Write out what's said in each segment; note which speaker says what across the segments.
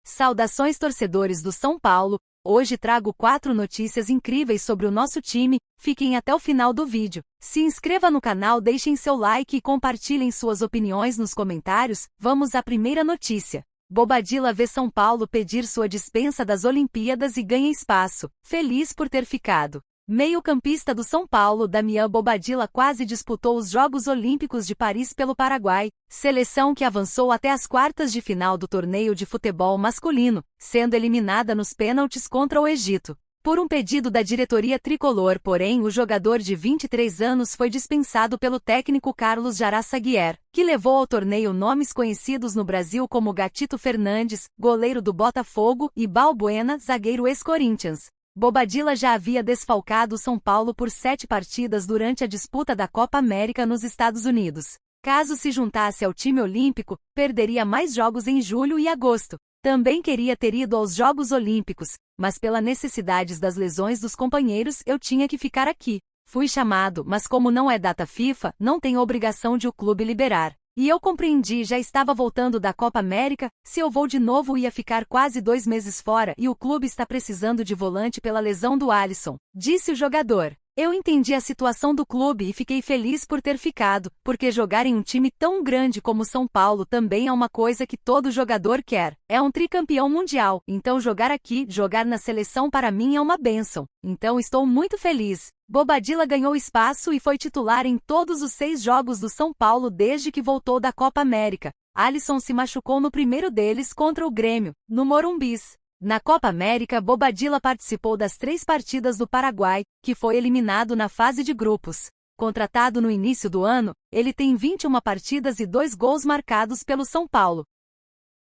Speaker 1: Saudações torcedores do São Paulo, hoje trago 4 notícias incríveis sobre o nosso time, fiquem até o final do vídeo. Se inscreva no canal, deixem seu like e compartilhem suas opiniões nos comentários. Vamos à primeira notícia. Bobadilla vê São Paulo pedir sua dispensa das Olimpíadas e ganha espaço, feliz por ter ficado. Meio-campista do São Paulo, Damian Bobadilla quase disputou os Jogos Olímpicos de Paris pelo Paraguai, seleção que avançou até as quartas de final do torneio de futebol masculino, sendo eliminada nos pênaltis contra o Egito. Por um pedido da diretoria tricolor, porém, o jogador de 23 anos foi dispensado pelo técnico Carlos Jarasaguier, que levou ao torneio nomes conhecidos no Brasil como Gatito Fernandes, goleiro do Botafogo, e Balbuena, zagueiro ex-Corinthians. Bobadilla já havia desfalcado o São Paulo por 7 partidas durante a disputa da Copa América nos Estados Unidos. Caso se juntasse ao time olímpico, perderia mais jogos em julho e agosto. Também queria ter ido aos Jogos Olímpicos, mas pelas necessidades das lesões dos companheiros eu tinha que ficar aqui. Fui chamado, mas como não é data FIFA, não tem obrigação de o clube liberar. E eu compreendi, já estava voltando da Copa América, se eu vou de novo ia ficar quase 2 meses fora e o clube está precisando de volante pela lesão do Alisson, disse o jogador. Eu entendi a situação do clube e fiquei feliz por ter ficado, porque jogar em um time tão grande como São Paulo também é uma coisa que todo jogador quer. É um tricampeão mundial, então jogar aqui, jogar na seleção para mim é uma bênção. Então estou muito feliz. Bobadilla ganhou espaço e foi titular em todos os 6 jogos do São Paulo desde que voltou da Copa América. Alisson se machucou no primeiro deles contra o Grêmio, no Morumbis. Na Copa América, Bobadilla participou das 3 partidas do Paraguai, que foi eliminado na fase de grupos. Contratado no início do ano, ele tem 21 partidas e 2 gols marcados pelo São Paulo.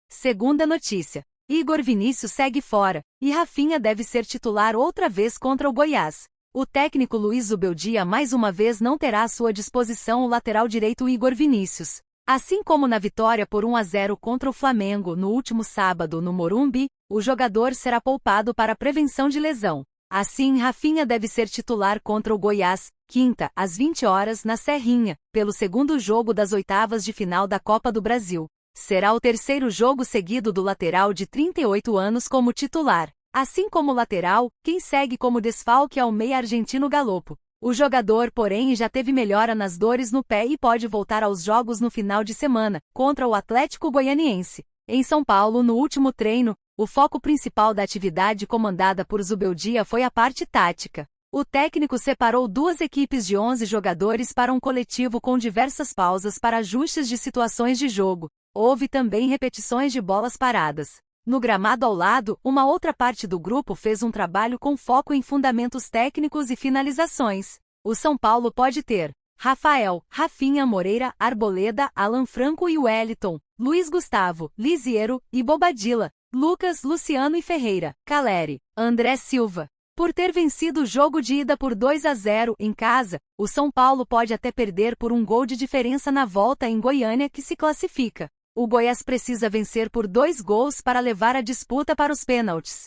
Speaker 1: Segunda notícia. Igor Vinícius segue fora, e Rafinha deve ser titular outra vez contra o Goiás. O técnico Luiz Zubeldia mais uma vez não terá à sua disposição o lateral direito Igor Vinícius. Assim como na vitória por 1-0 contra o Flamengo no último sábado no Morumbi, o jogador será poupado para prevenção de lesão. Assim, Rafinha deve ser titular contra o Goiás, quinta, às 20 horas, na Serrinha, pelo segundo jogo das oitavas de final da Copa do Brasil. Será o terceiro jogo seguido do lateral de 38 anos como titular. Assim como o lateral, quem segue como desfalque é o meia argentino Galopo. O jogador, porém, já teve melhora nas dores no pé e pode voltar aos jogos no final de semana, contra o Atlético Goianiense. Em São Paulo, no último treino, o foco principal da atividade comandada por Zubeldia foi a parte tática. O técnico separou 2 equipes de 11 jogadores para um coletivo com diversas pausas para ajustes de situações de jogo. Houve também repetições de bolas paradas. No gramado ao lado, uma outra parte do grupo fez um trabalho com foco em fundamentos técnicos e finalizações. O São Paulo pode ter Rafael, Rafinha, Moreira, Arboleda, Alan Franco e Wellington, Luiz Gustavo, Lisiero e Bobadilla, Lucas, Luciano e Ferreira, Caleri, André Silva. Por ter vencido o jogo de ida por 2-0 em casa, o São Paulo pode até perder por 1 gol de diferença na volta em Goiânia que se classifica. O Goiás precisa vencer por 2 gols para levar a disputa para os pênaltis.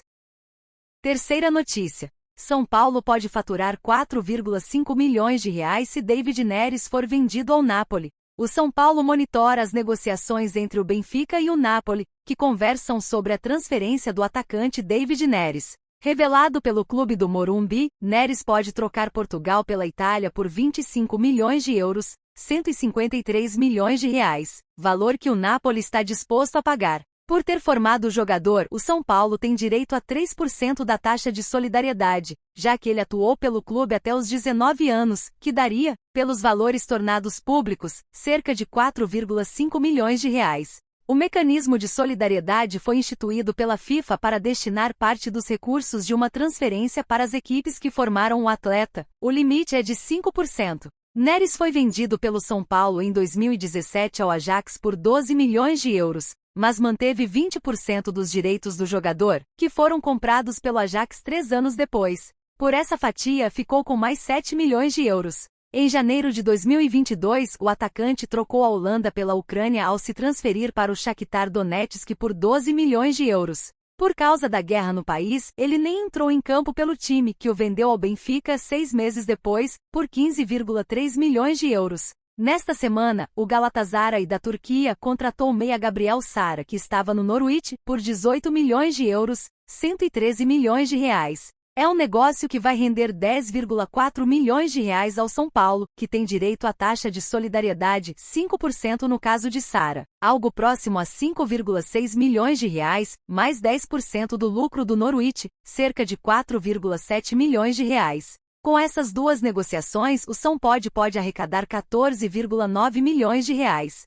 Speaker 1: Terceira notícia. São Paulo pode faturar 4,5 milhões de reais se David Neres for vendido ao Napoli. O São Paulo monitora as negociações entre o Benfica e o Napoli, que conversam sobre a transferência do atacante David Neres. Revelado pelo clube do Morumbi, Neres pode trocar Portugal pela Itália por 25 milhões de euros, 153 milhões de reais, valor que o Napoli está disposto a pagar. Por ter formado o jogador, o São Paulo tem direito a 3% da taxa de solidariedade, já que ele atuou pelo clube até os 19 anos, que daria, pelos valores tornados públicos, cerca de 4,5 milhões de reais. O mecanismo de solidariedade foi instituído pela FIFA para destinar parte dos recursos de uma transferência para as equipes que formaram o atleta. O limite é de 5%. Neres foi vendido pelo São Paulo em 2017 ao Ajax por 12 milhões de euros, mas manteve 20% dos direitos do jogador, que foram comprados pelo Ajax 3 anos depois. Por essa fatia ficou com mais 7 milhões de euros. Em janeiro de 2022, o atacante trocou a Holanda pela Ucrânia ao se transferir para o Shakhtar Donetsk por 12 milhões de euros. Por causa da guerra no país, ele nem entrou em campo pelo time, que o vendeu ao Benfica 6 meses depois, por 15,3 milhões de euros. Nesta semana, o Galatasaray da Turquia contratou o meia Gabriel Sara, que estava no Norwich, por 18 milhões de euros, 113 milhões de reais. É um negócio que vai render 10,4 milhões de reais ao São Paulo, que tem direito à taxa de solidariedade 5% no caso de Sara, algo próximo a 5,6 milhões de reais, mais 10% do lucro do Norwich, cerca de 4,7 milhões de reais. Com essas duas negociações, o São Paulo pode arrecadar 14,9 milhões de reais.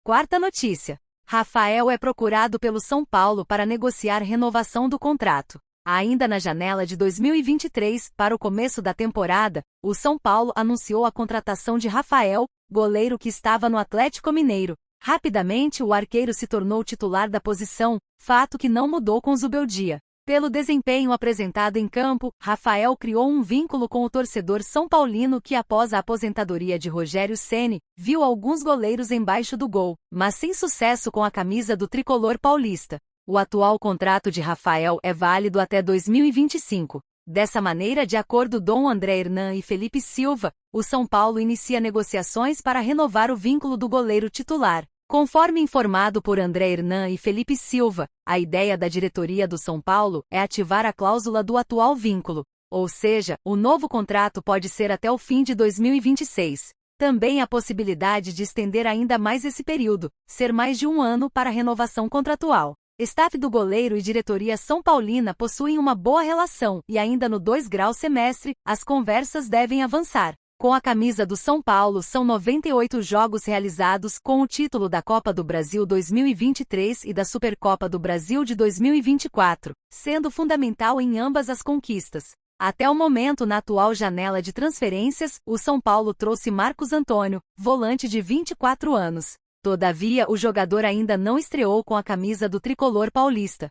Speaker 1: Quarta notícia. Rafael é procurado pelo São Paulo para negociar renovação do contrato. Ainda na janela de 2023, para o começo da temporada, o São Paulo anunciou a contratação de Rafael, goleiro que estava no Atlético Mineiro. Rapidamente o arqueiro se tornou titular da posição, fato que não mudou com Zubeldia. Pelo desempenho apresentado em campo, Rafael criou um vínculo com o torcedor são paulino que, após a aposentadoria de Rogério Ceni, viu alguns goleiros embaixo do gol, mas sem sucesso com a camisa do tricolor paulista. O atual contrato de Rafael é válido até 2025. Dessa maneira, de acordo com André Hernan e Felipe Silva, o São Paulo inicia negociações para renovar o vínculo do goleiro titular. Conforme informado por André Hernan e Felipe Silva, a ideia da diretoria do São Paulo é ativar a cláusula do atual vínculo, ou seja, o novo contrato pode ser até o fim de 2026. Também há possibilidade de estender ainda mais esse período, ser mais de um ano para renovação contratual. Staff do goleiro e diretoria são paulina possuem uma boa relação e ainda no 2 graus semestre, as conversas devem avançar. Com a camisa do São Paulo são 98 jogos realizados com o título da Copa do Brasil 2023 e da Supercopa do Brasil de 2024, sendo fundamental em ambas as conquistas. Até o momento, na atual janela de transferências, o São Paulo trouxe Marcos Antônio, volante de 24 anos. Todavia, o jogador ainda não estreou com a camisa do tricolor paulista.